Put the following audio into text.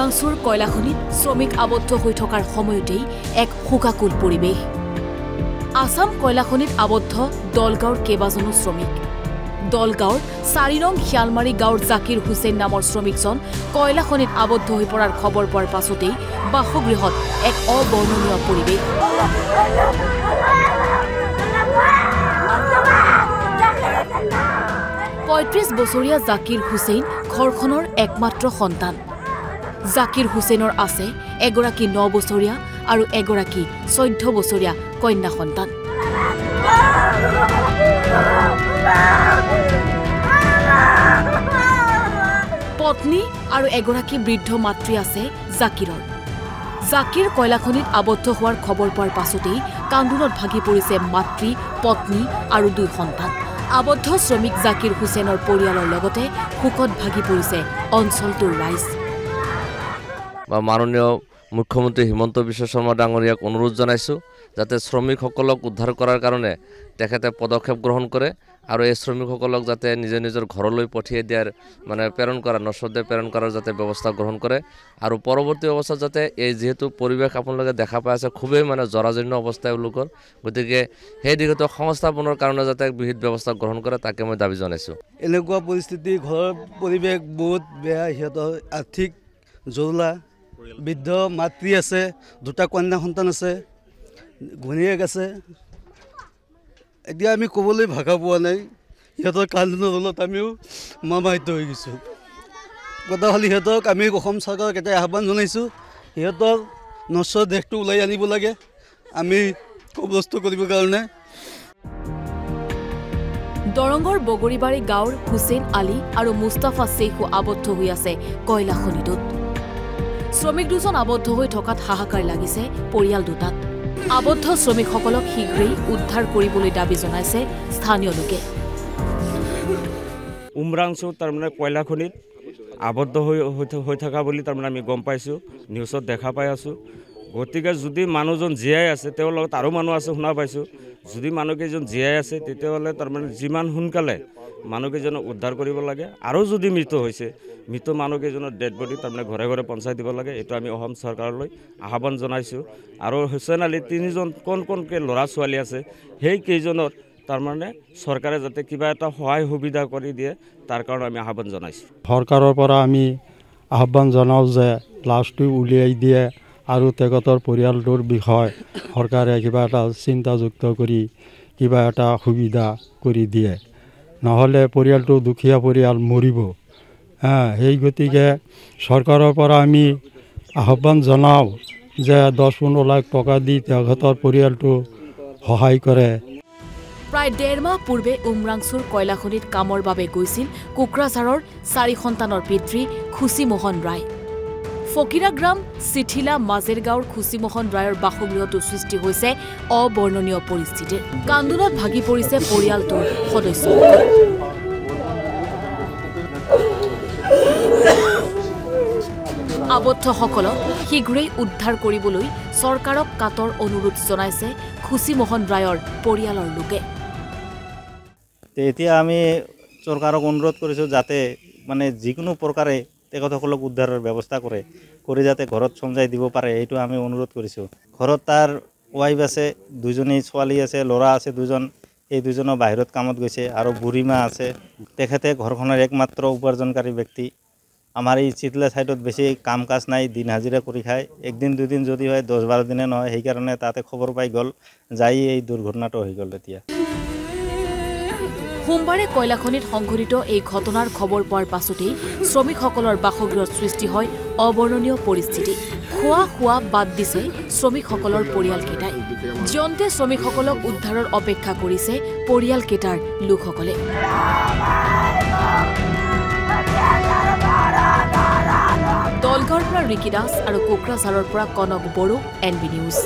উমৰাংচুৰ কয়লাখনিত শ্ৰমিক আবদ্ধ হৈ থকাৰ সময়তেই এক শোকাকুল পৰিৱেশ। আসাম কয়লাখনিত আবদ্ধ দলগাঁৱৰ কেইবাজনো শ্ৰমিক। দলগাঁৱৰ ৪ নং শিয়ালমাৰী গাঁৱৰ জাকিৰ হুছেইন নামৰ শ্ৰমিকজন কয়লাখনিত আবদ্ধ হৈ পৰাৰ খবৰ পোৱাৰ পাছতেই বাসগৃহত এক অবৰ্ণনীয় পৰিৱেশ। ৩৫ বছৰীয়া জাকিৰ হুছেইন ঘৰখনৰ একমাত্ৰ সন্তান। জাকিৰ হুছেইনৰ আছে এগৰাকী ৯ বছৰীয়া আৰু এগৰাকী ১৪ বছৰীয়া কন্যা সন্তান। পত্নী আৰু এগৰাকী বৃদ্ধ মাতৃ আছে জাকিৰৰ। জাকিৰ কয়লাখনিত আবদ্ধ হোৱাৰ খবৰ পোৱাৰ পাছতেই কান্দোনত ভাগি পৰিছে মাতৃ, পত্নী আৰু ২ সন্তান। আবদ্ধ শ্ৰমিক জাকিৰ হুছেইনৰ পৰিয়ালৰ লগতে শোকত ভাগি পৰিছে অঞ্চলটোৰ ৰাইজ। মাননীয় মুখ্যমন্ত্ৰী হিমন্ত বিশ্ব শৰ্মা ডাঙৰীয়াক অনুৰোধ জনাইছোঁ যাতে শ্ৰমিকসকলক উদ্ধাৰ কৰাৰ কাৰণে তেখেতে পদক্ষেপ গ্ৰহণ কৰে আৰু এই শ্ৰমিকসকলক যাতে নিজৰ ঘৰলৈ পঠিয়াই দিয়াৰ প্ৰেৰণ কৰা নশ্বদেৱ প্ৰেৰণ কৰাৰ যাতে ব্যৱস্থা গ্ৰহণ কৰে আৰু পৰৱৰ্তী অৱস্থাত যাতে এই যিহেতু পৰিৱেশ আপোনালোকে দেখা পাই আছে খুবেই জৰাজীৰ্ণ অৱস্থা এওঁলোকৰ, গতিকে সেই দিশতো সংস্থাপনৰ কাৰণে যাতে বিহিত ব্যৱস্থা গ্ৰহণ কৰে তাকে মই দাবী জনাইছোঁ। এনেকুৱা পৰিস্থিতি ঘৰৰ পৰিৱেশ বহুত বেয়া, সিহঁতৰ আৰ্থিক জৰুলা, বৃদ্ধ মাতৃ আছে, 2টা কন্যা সন্তান আছে, ঘৈণীয়েক আছে। এতিয়া আমি ক'বলৈ ভাষা পোৱা নাই, সিহঁতৰ কান্দোনৰ ফলত আমিও মৰ্মাহত হৈ গৈছোঁ। গতকালি সিহঁতক আমি অসম চৰকাৰক এটা আহ্বান জনাইছোঁ, সিহঁতৰ নশ্বৰ দেশটো ওলাই আনিব লাগে আমি কবৰস্থ কৰিবৰ কাৰণে। দৰঙৰ বগৰীবাৰী গাঁৱৰ হুছেইন আলী আৰু মুস্তাফা শ্বেখো আবদ্ধ হৈ আছে কয়লাখনিটোত। শ্ৰমিক 2জন আবদ্ধ হৈ থকাত হাহাকাৰ লাগিছে পৰিয়াল দুটাত। আবদ্ধ শ্ৰমিকসকলক শীঘ্ৰেই উদ্ধাৰ কৰিবলৈ দাবী জনাইছে স্থানীয় লোকে। উমৰাংচু কয়লাখনিত আবদ্ধ হৈ থকা বুলি আমি গম পাইছোঁ, নিউজত দেখা পাই আছোঁ। গতিকে যদি মানুহজন জীয়াই আছে, তেওঁৰ লগত আৰু মানুহ আছে শুনা পাইছোঁ, যদি মানুহকেইজন জীয়াই আছে তেতিয়াহ'লে যিমান সোনকালে মানুহকেইজনক উদ্ধাৰ কৰিব লাগে। আৰু যদি মৃত হৈছে, মৃত মানুহকেইজনৰ ডেড বডি ঘৰে ঘৰে পঞ্চায়ত দিব লাগে। এইটো আমি অসম চৰকাৰলৈ আহ্বান জনাইছোঁ। আৰু হুছেইন আলী 3জন কণকৈ ল'ৰা ছোৱালী আছে, সেই কেইজনৰ চৰকাৰে যাতে কিবা এটা সহায় সুবিধা কৰি দিয়ে তাৰ কাৰণে আমি আহ্বান জনাইছোঁ। চৰকাৰৰ পৰা আমি আহ্বান জনাওঁ যে লাছটো উলিয়াই দিয়ে আৰু তেখেতৰ পৰিয়ালটোৰ বিষয়ে চৰকাৰে কিবা এটা চিন্তাযুক্ত কৰি কিবা এটা সুবিধা কৰি দিয়ে, নহ'লে পৰিয়ালটো দুখীয়া পৰিয়াল মৰিব। সেই গতিকে চৰকাৰৰ পৰা আমি আহ্বান জনাওঁ যে 10-15 লাখ টকা দি তেখেতৰ পৰিয়ালটো সহায় কৰে। প্ৰায় 1.5 মাহ পূৰ্বে উমৰাংচুৰ কয়লাখনিত কামৰ বাবে গৈছিল কোকৰাঝাৰৰ 4 সন্তানৰ পিতৃ খুচিমোহন ৰায়। ফকিৰাগ্ৰাম চিঠিলা মাজেৰগাঁৱৰ খুচিমোহন ৰায়ৰ বাসগৃহতো সৃষ্টি হৈছে অবৰ্ণনীয় পৰিস্থিতিৰ। কান্দোনত ভাগি পৰিছে পৰিয়ালটোৰ সদস্যসকল। আবদ্ধসকলক শীঘ্ৰেই উদ্ধাৰ কৰিবলৈ চৰকাৰক কাতৰ অনুৰোধ জনাইছে খুচিমোহন ৰায়ৰ পৰিয়ালৰ লোকে। এতিয়া আমি চৰকাৰক অনুৰোধ কৰিছোঁ যাতে যিকোনো প্ৰকাৰে তেখেতসকলক উদ্ধাৰৰ ব্যৱস্থা কৰি যাতে ঘৰত চমজাই দিব পাৰে, এইটো আমি অনুৰোধ কৰিছোঁ। ঘৰত তাৰ ৱাইফ আছে, 2জনী ছোৱালী আছে, ল'ৰা আছে 2জন, এই 2জনৰ বাহিৰত কামত গৈছে আৰু বুঢ়ীমা আছে। তেখেতে ঘৰখনৰ একমাত্ৰ উপাৰ্জনকাৰী ব্যক্তি। আমাৰ এই চিতলা ছাইডত বেছি কাম কাজ নাই, দিন হাজিৰা কৰি খায়। 1-2 দিন যদি হয়, 10-12 দিনে নহয়, সেইকাৰণে তাতে খবৰ পাই গ'ল, যাই এই দুৰ্ঘটনাটো হৈ গ'ল। এতিয়া সোমবাৰে কয়লাখনিত সংঘটিত এই ঘটনাৰ খবৰ পোৱাৰ পাছতেই শ্ৰমিকসকলৰ বাসগৃহত সৃষ্টি হয় অবৰ্ণনীয় পৰিস্থিতি। খোৱা বাদ দিছে শ্ৰমিকসকলৰ পৰিয়ালকেইটাই। জিয়ন্তে শ্ৰমিকসকলক উদ্ধাৰৰ অপেক্ষা কৰিছে পৰিয়ালকেইটাৰ লোকসকলে। দলগাঁৱৰ পৰা ৰিকি দাস আৰু কোকৰাঝাৰৰ পৰা কনক বড়ো, NB নিউজ।